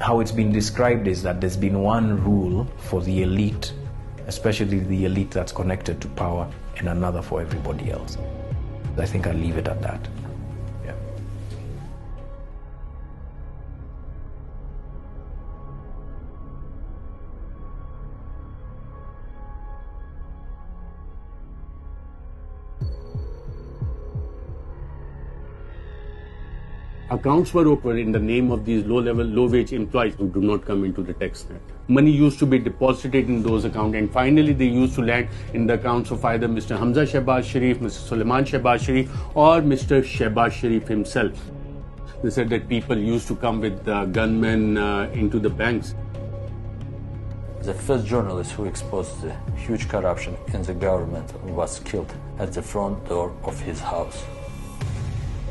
How it's been described is that there's been one rule for the elite, especially the elite that's connected to power, and another for everybody else. I think I'll leave it at that. Yeah. Accounts were opened in the name of these low-level, low-wage employees who do not come into the tax net. Money used to be deposited in those accounts, and finally they used to land in the accounts of either Mr. Hamza Shehbaz Sharif, Mr. Sulaiman Shehbaz Sharif, or Mr. Shehbaz Sharif himself. They said that people used to come with gunmen into the banks. The first journalist who exposed the huge corruption in the government was killed at the front door of his house.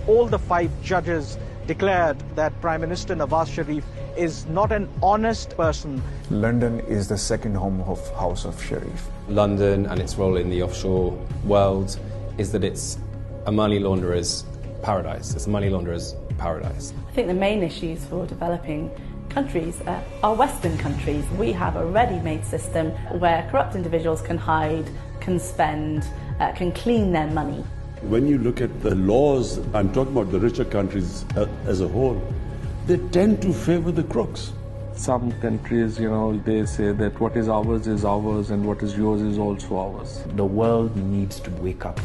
All the 5 judges declared that Prime Minister Nawaz Sharif is not an honest person. London is the second home of House of Sharif. London and its role in the offshore world is that it's a money launderer's paradise. It's a money launderer's paradise. I think the main issues for developing countries are Western countries. We have a ready-made system where corrupt individuals can hide, can spend, can clean their money. When you look at the laws, I'm talking about the richer countries as a whole, they tend to favor the crooks. Some countries, they say that what is ours and what is yours is also ours. The world needs to wake up.